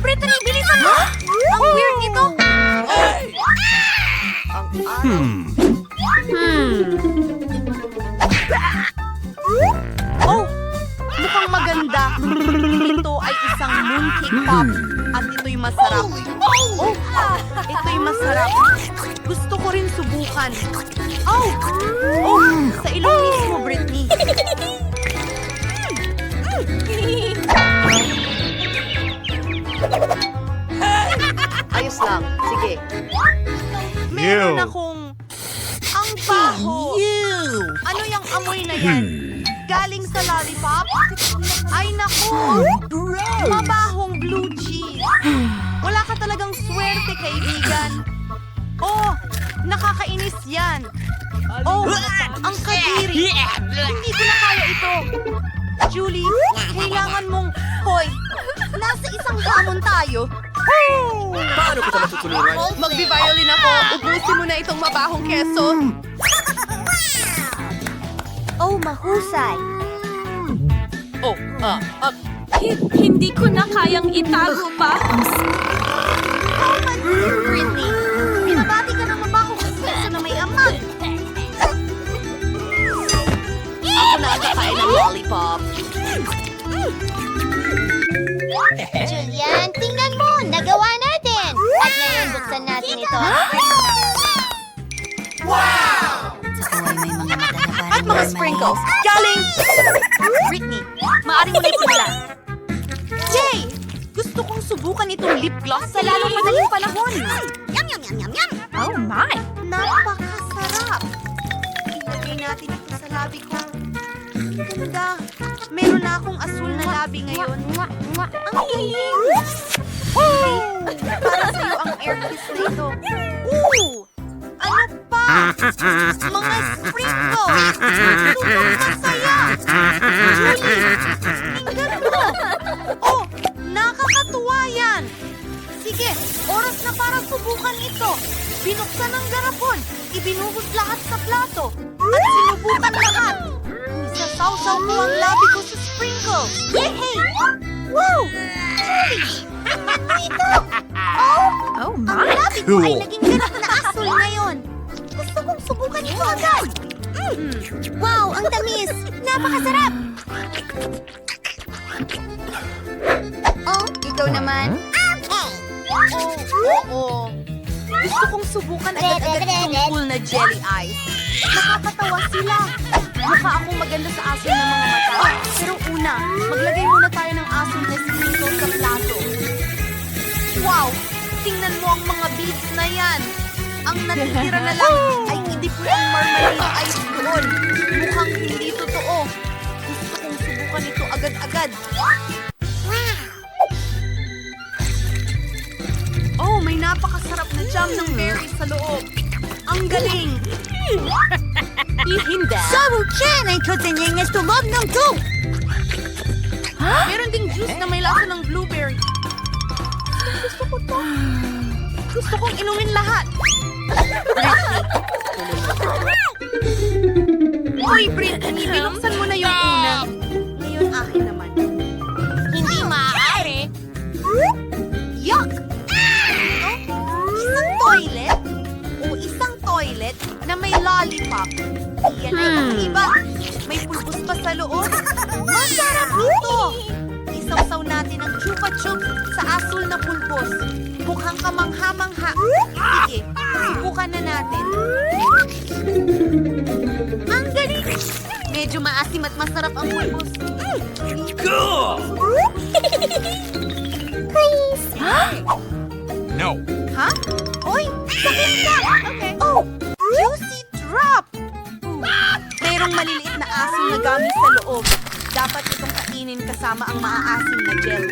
Brittany, bilisan mo! Ang weird nito! Oh! Mukhang maganda. Ito ay isang mooncake pop. At ito'y masarap. Oh! Ito'y masarap. Gusto ko rin subukan. Oh! Oh! Sa ilong mismo, Brittany. Ayos lang. Sige. Meron akong... Ang baho! Ano yung amoy na yan? Galing sa lollipop? Ay, naku! Mabahong blue cheese. Wala ka talagang swerte, kaibigan. Oh, nakakainis yan. Oh, ang kadiri. Hindi ko na kaya ito. Julie, kailangan mong... Hoy, nasa isang hamon tayo. Paano kita matutulungan? Magbi-violin ako. Ubusin mo na itong mabahong keso. Oh, mahusay. Oh, Hindi ko na kayang itago pa. Britney, binabati ka ng mabahong keso na may amag. Ako na ang kakain ng lollipop. Julian, tingnan mo! Nagawa natin! At ngayon, buksan natin ito. At mga sprinkles. Galing! Britney, maaari mo na isimula. Jay! Gusto kong subukan itong lip gloss sa lalong madaling panahon. Yum, yum, yum, yum, yum! Oh my! Napakasarap! Ilagay natin ito sa labi ko. Ganda! Meron na akong asul na labi ngayon. Ang galing! Hey! Para sa'yo ang air kiss na ito. Ooh! Ano pa? Mga sprinkles! Sobrang masaya! Julie! Tingnan mo! Oh! Nakakatuwa yan! Sige, oras na para subukan ito. Binuksan ang garapon, ibinuhos lahat sa plato, at sinubukan lahat. Isasawsaw ko ang labi ko sa sprinkles. Yehey! Wow! Julie! Ano ito? Oh my! Ang labi ko ay naging ganap na asul ngayon. Gusto kong subukan ito agad. Wow, ang tamis! Napakasarap! Oh, ikaw naman? Oo. Gusto kong subukan agad-agad itong cool na jelly ice. Nakakatawa sila. Mukha akong maganda sa asul ng mga mata. Pero una, maglagay muna tayo ng asul na sprinkles sa plato. Wow! Tingnan mo ang mga beads na yan. Ang natitira na lang ay idip ng marmalade ice doon. Mukhang hindi totoo. Gusto kong subukan ito agad-agad. Oh, may napakasarap na jam ng berries sa loob. Ang galing! Ihinda! Sabu-chan ay katanyangas tulog ng to! Meron ding juice na may lasa ng blueberry. Gusto ko to. Gusto kong inumin lahat. Hoy, Brittany, binuksan mo na yung una. Ngayon, akin naman. Hindi maaari! Yuck! Isang toilet? O isang toilet na may lollipop. Iyan ay kakaiba. May pulbos pa sa loob. Masarap ito! Isawsaw natin ang chupa chup sa asul na pulbos. Mukhang kamangha-mangha. Sige, subukan na natin. Ang galing! Medyo maasim at masarap ang pulbos. Please! No. Ha? Oy! Sakit ka! Okay. Oh! Juicy drop! Merong maliliit na asim na gamit sa loob. Dapat itong kainin kasama ang maaasim na gel.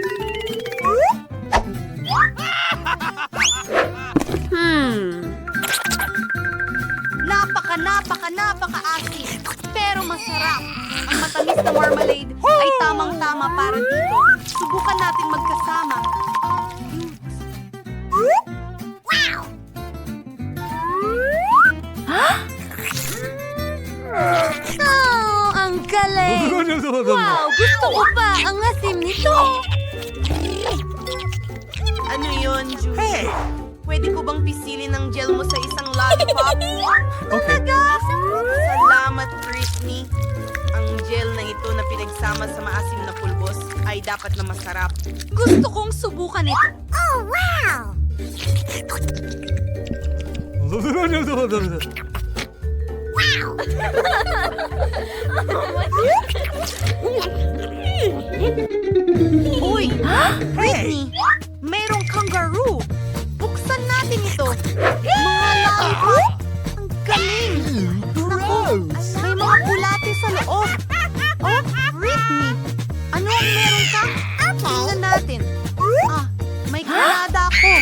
Napaka-asim. Pero masarap. Ang matamis na marmalade ay tamang-tama para dito. Subukan natin magkasama. Oh, ang galing! Wow, gusto ko pa ang asim nito! ngayon, Julie? Hey! Pwede ko bang pisilin ang gel mo sa isang lollipop? Okay. Salamat, Britney. Ang gel na ito na pinagsama sa maasim na pulbos ay dapat na masarap. Gusto kong subukan ito. Oh, wow! Uy! Britney! Merong kangaroo! Buksan natin ito! Mga lollipop! Ang galing! Naku! May mga bulate sa loob! Oh, Britney! Ano ang meron ka? Tingnan natin. Ah, may granada ako.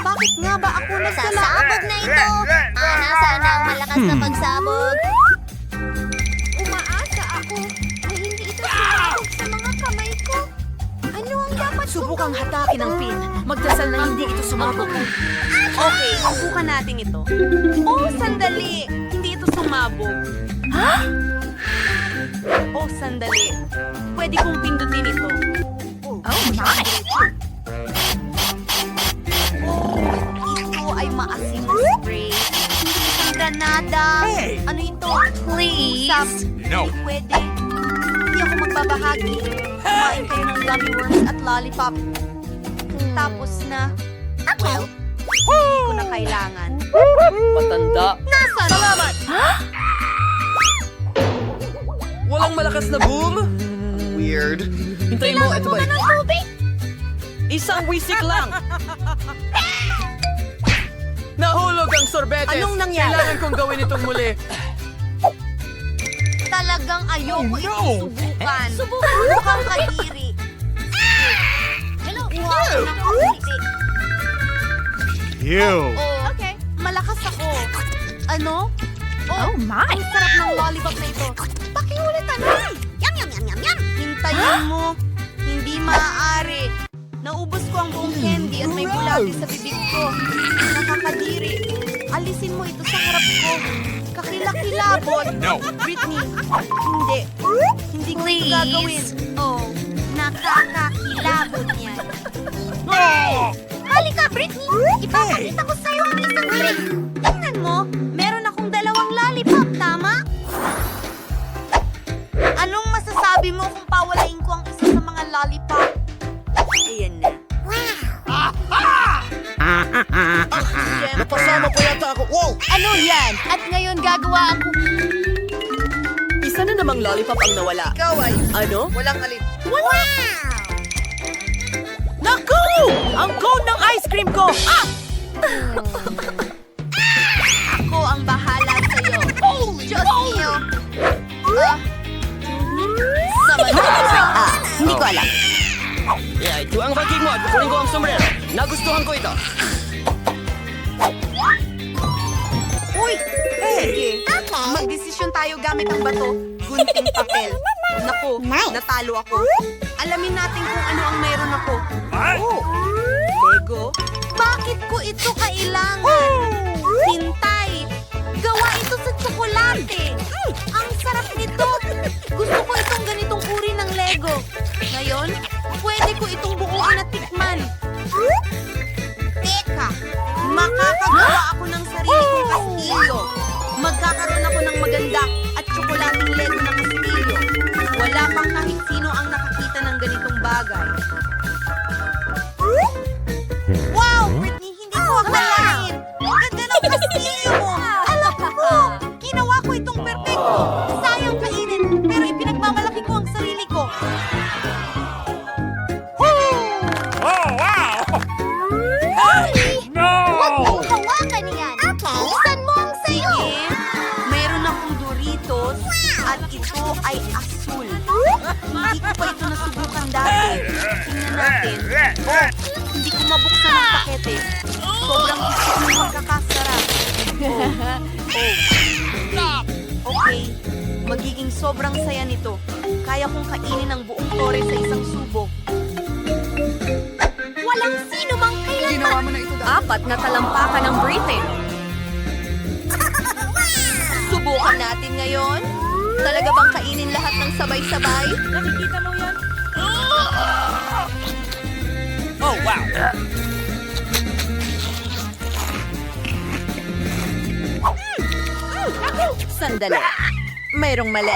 Bakit nga ba ako nagdala? Sasabog na ito! Nasaan ang malakas na pagsabog? Umaasa ako na hindi ito sumabog sa mga kamay ko. Ano ang dapat Subukang hatakin ang pin. Magdasal na hindi ito sumabog. Okay, subukan natin ito. Oh, sandali! Hindi ito sumabog. Ha? Oh, sandali. Pwede kong pindutin ito. Oh my! Ito ay maasim na spray. Isang granada. Hey! Ano ito? Please? Usap. No. Hindi pwede. Hindi ako magbabahagi. Kumain kayo ng gummy worms at lollipop. Tapos na. Well, hindi ko na kailangan. Matanda. Nasaan? Salamat! Walang malakas na boom? Weird. Hintayin mo, ito ba? Isang wisik lang. Nahulog ang sorbetes. Anong nangyari? Kailangan kong gawin itong muli. Talagang ayoko Oh, no! subukan. Subukan. Mukhang kadiri. Hello? Wow, nakakiti. Ew. Oh, okay. Malakas ako. Ano? Oh my! Ang sarap ng lollipop na ito. Pakiulitan mo. Yum, yum, yum, yum, yum! Hintayin mo. Hindi maaari. Naubos ko ang buong candy at may bulati sa bibig ko. Nakakadiri. Alisin mo ito sa harap ko. Kakilakilabot. No. Britney, hindi. Hindi ko ito gagawin. Oh, nakakakilabot niyan. Halika, Britney! Ipapakita ko sa'yo ang isang trick! Tingnan mo, meron akong dalawang lollipop, tama? Anong masasabi mo kung pawalain ko ang isa sa mga lollipop? Ayan na. Napasama pa yata ako. Wow! Ano yan? At ngayon gagawa ako... Isa na namang lollipop ang nawala. Ikaw ay Ano? walang alin. Wow! Naku! Ang cone ng ice cream ko! Ah! Ako ang bahala sa'yo. Diyos niyo. Hindi ko alam. Yeah, ito ang ranking mo at kukunin ko ang sombrero. Nagustuhan ko ito. Uy! Sige. Magdesisyon tayo gamit ang bato, gunting papel. Naku, natalo ako. Alamin natin kung ano ang meron ako. Oh, Lego? Bakit ko ito kailangan? Hintay! Gawa ito sa tsokolate! Ang sarap nito! Gusto ko itong ganitong uri ng Lego. Ngayon, pwede ko itong buuin at tikman. Teka! Makakagawa ako ng sarili kong kastilyo. Magkakaroon ako ng maganda at tsokolating Lego na kastilyo. Wala pang kahit sino ang nakakita ng ganitong bagay. Wow, Britney! Hindi ko akalain! Ang ganda ng kastilyo mo! Alam ko! Ginawa ko itong perfecto! Sayang kainin, pero ipinagmamalaki ko ang sarili ko. Oh, wow! Huwag mong hawakan yan! Buksan mo ang sayo! Sige, meron akong Doritos at ito ay asul. Hindi ko pa ito nasubukan dati. Tingnan natin. Oh, hindi ko mabuksan ang pakete. Sobrang gusto ko magkakasarap. Okay, magiging sobrang saya nito. Kaya kong kainin ang buong tore sa isang subo. Walang sino mang kailanman! Apat na talampakan ng breathing. Subukan natin ngayon. Talaga bang kainin lahat ng sabay-sabay? Nakikita mo yan? Oh, wow! Sandali. Mayroong mali.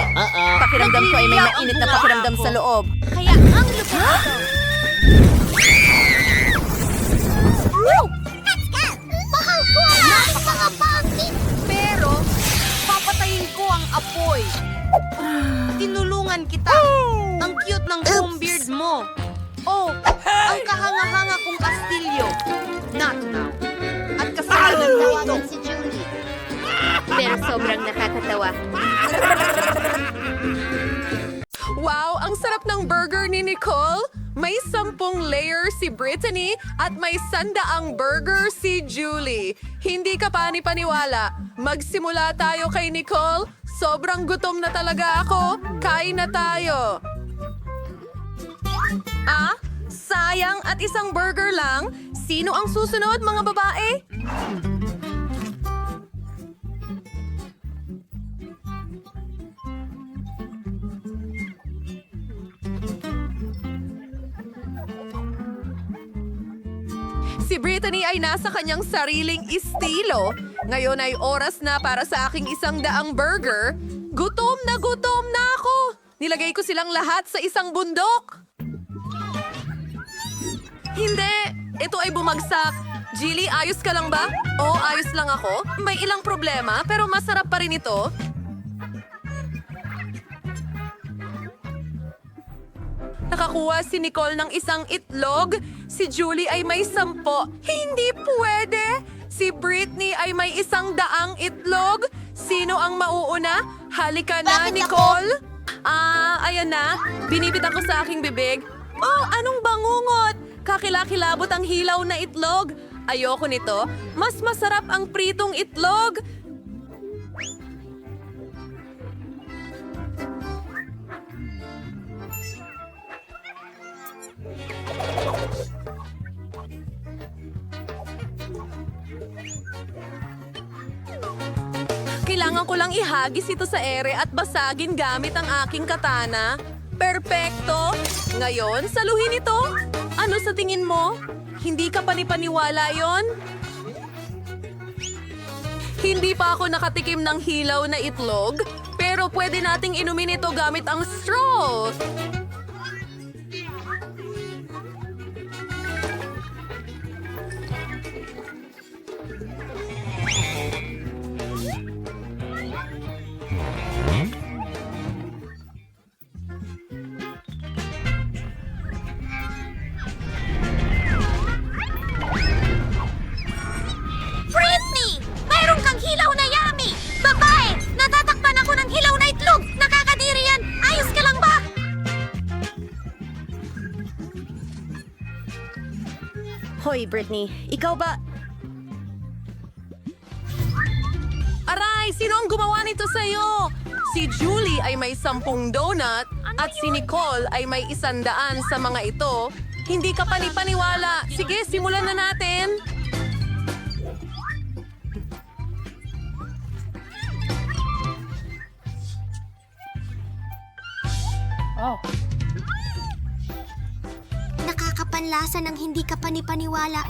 Pakiramdam ko ay may mainit na pakiramdam sa loob. Kaya ang lupit ito. Mahal ko ang mga pangit. Pero, papatayin ko ang apoy. Tinulungan kita. Ang cute ng foam beard mo. Oh, ang kahanga-hanga kong kastilyo. Not now. At kasalanan mo ito. Tawagan si Julie. Pero sobrang nakakatawa. Wow, ang sarap ng burger ni Nicole. May 10 layer si Brittany at may 100 burger si Julie. Hindi ka pani-paniwala. Magsimula tayo kay Nicole. Sobrang gutom na talaga ako. Kain na tayo. Ah, sayang at isang burger lang. Sino ang susunod, mga babae? Si Brittany ay nasa kanyang sariling estilo. Ngayon ay oras na para sa aking 100 burger. Gutom na ako! Nilagay ko silang lahat sa isang bundok. Hindi! Ito ay bumagsak. Jilly, ayos ka lang ba? Oo, ayos lang ako. May ilang problema, pero masarap pa rin ito. Nakakuha si Nicole ng isang itlog. Si Julie ay may 10. Hindi pwede! Si Brittany ay may 100 itlog. Sino ang mauuna? Halika na, Bakit ako? Nicole! Ayan na. Binibitan ko sa aking bibig. Oh, anong bangungot? Kakilakilabot ang hilaw na itlog. Ayoko nito. Mas masarap ang pritong itlog. Kailangan ko lang ihagis ito sa ere at basagin gamit ang aking katana. Perpekto! Ngayon, saluhin ito. Ano sa tingin mo? Hindi ka panipaniwala yon? Hindi pa ako nakatikim ng hilaw na itlog, pero pwede nating inumin ito gamit ang straw. Britney! Mayroon kang hilaw na yummy! Babae! Natatakpan ako ng hilaw na itlog! Nakakadiri yan! Ayos ka lang ba? Hoy, Brittany, ikaw ba... Aray! Sino ang gumawa nito sa'yo? Si Julie ay may 10 donut at si Nicole ay may 100 sa mga ito. Hindi ka panipaniwala. Sige, simulan na natin. Nakakapanlasa ng hindi ka panipaniwala.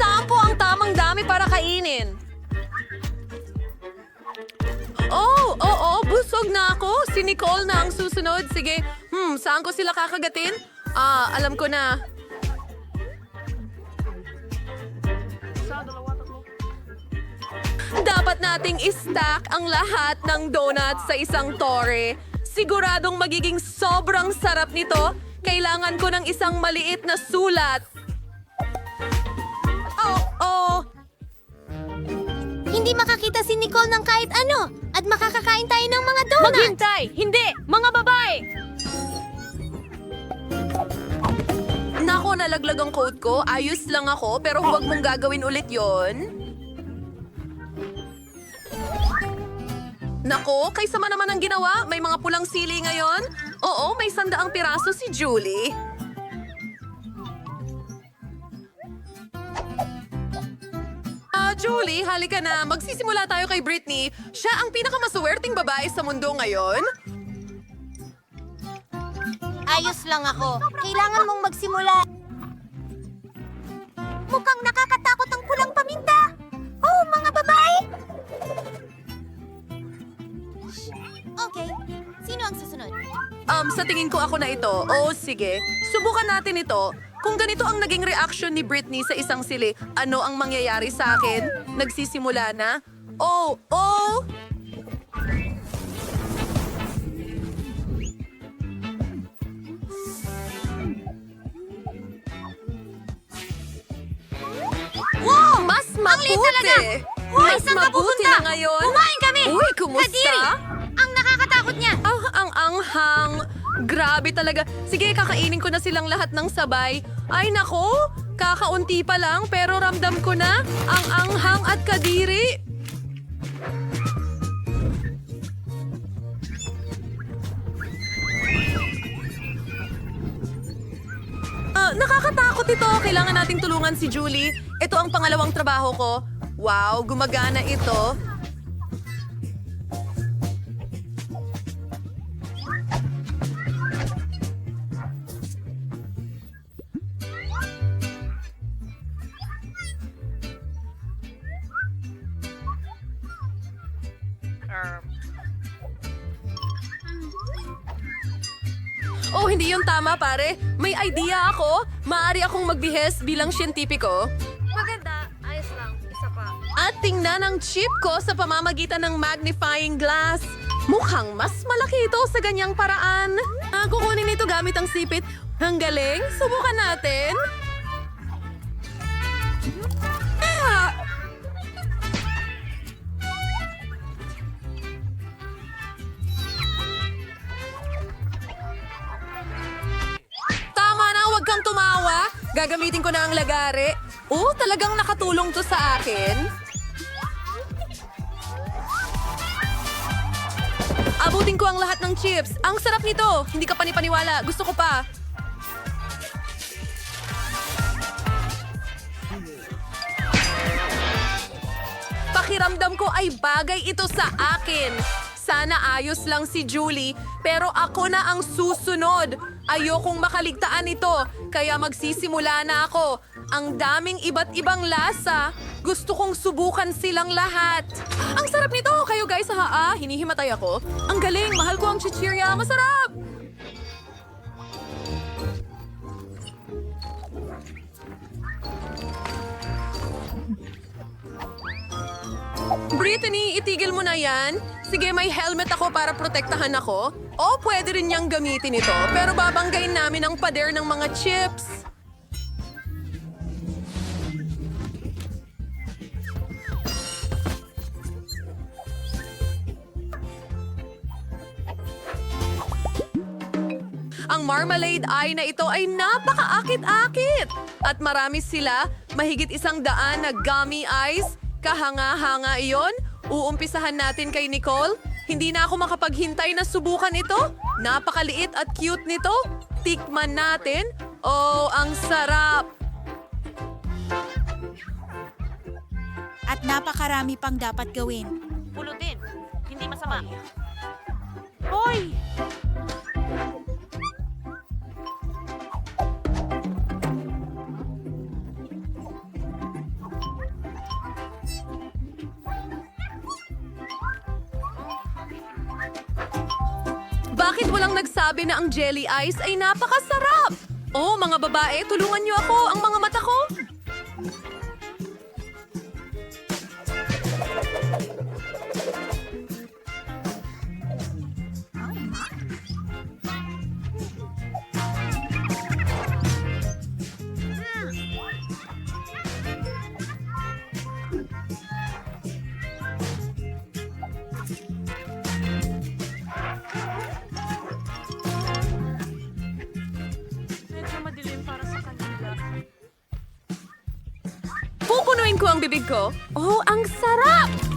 Sampo ang tamang dami para kainin. Oo, busog na ako. Si Nicole na ang susunod. Sige, saan ko sila kakagatin? Alam ko na. Dapat nating i-stack ang lahat ng donuts sa isang tore. Siguradong magiging sobrang sarap nito. Kailangan ko ng isang maliit na sulat. Oh. Hindi makakita si Nicole ng kahit ano at makakakain tayo ng mga donut. Maghintay! Hindi! Mga babae! Nako, nalaglag ang coat ko. Ayos lang ako, pero huwag mong gagawin ulit yon. Nako, kay sama naman ang ginawa. May mga pulang sili ngayon. Oo, may 100 piraso si Julie. Julie, halika na. Magsisimula tayo kay Britney. Siya ang pinakamaswerteng babae sa mundo ngayon. Ayos lang ako. Kailangan mong magsimula. Mukhang nakakatakot ang pulang paminta. Oh, mga babae! Okay, sino ang susunod? Sa tingin ko ako na ito. Oh, sige. Subukan natin ito. Kung ganito ang naging reaction ni Britney sa isang sili, ano ang mangyayari sa akin? Nagsisimula na? Oh! Wow! Mas Ang liit talaga! mabuti! Hoy, Mas saan ka mabuti pupunta? na ngayon! Kumain kami! Uy, kumusta? Kadiri! Ang nakakatakot niya! Ang anghang. Grabe talaga. Sige, kakainin ko na silang lahat ng sabay. Ay nako, kakaunti pa lang pero ramdam ko na ang anghang at kadiri. Nakakatakot ito. Kailangan nating tulungan si Julie. Ito ang pangalawang trabaho ko. Wow, gumagana ito. Oh, hindi yun tama, pare. May idea ako. Maaari akong magbihis bilang siyentipiko. Maganda. Ayos lang. Isa pa. At tingnan ang chip ko sa pamamagitan ng magnifying glass. Mukhang mas malaki ito sa ganyang paraan. Kukunin ito gamit ang sipit. Ang galing. Subukan natin. Ah! Tama na, huwag kang tumawa. Gagamitin ko na ang lagare. Oh, talagang nakatulong to sa akin. Abutin ko ang lahat ng chips. Ang sarap nito. Hindi ka panipaniwala. Gusto ko pa. Pakiramdam ko ay bagay ito sa akin. Sana ayos lang si Julie, pero ako na ang susunod. Ayokong makaligtaan ito, kaya magsisimula na ako. Ang daming iba't ibang lasa. Gusto kong subukan silang lahat. Ang sarap nito! Kayo guys, hinihimatay ako. Ang galing! Mahal ko ang chichirya! Masarap! Brittany, itigil mo na yan. Sige, may helmet ako para protektahan ako. O, pwede rin niyang gamitin ito. Pero babanggain namin ang pader ng mga chips. Ang marmalade eye na ito ay napakaakit-akit. At marami sila, mahigit 100 na gummy eyes. Kahanga-hanga iyon. Uumpisahan natin kay Nicole. Hindi na ako makapaghintay na subukan ito. Napakaliit at cute nito. Tikman natin. Oh, ang sarap! At napakarami pang dapat gawin. Pulutin. Hindi masama. Hoy! Bakit walang nagsabi na ang jelly ice ay napakasarap? Oh, mga babae, tulungan niyo ako, ang mga mata ko. Pupunuin ko ang bibig ko. Oh, ang sarap!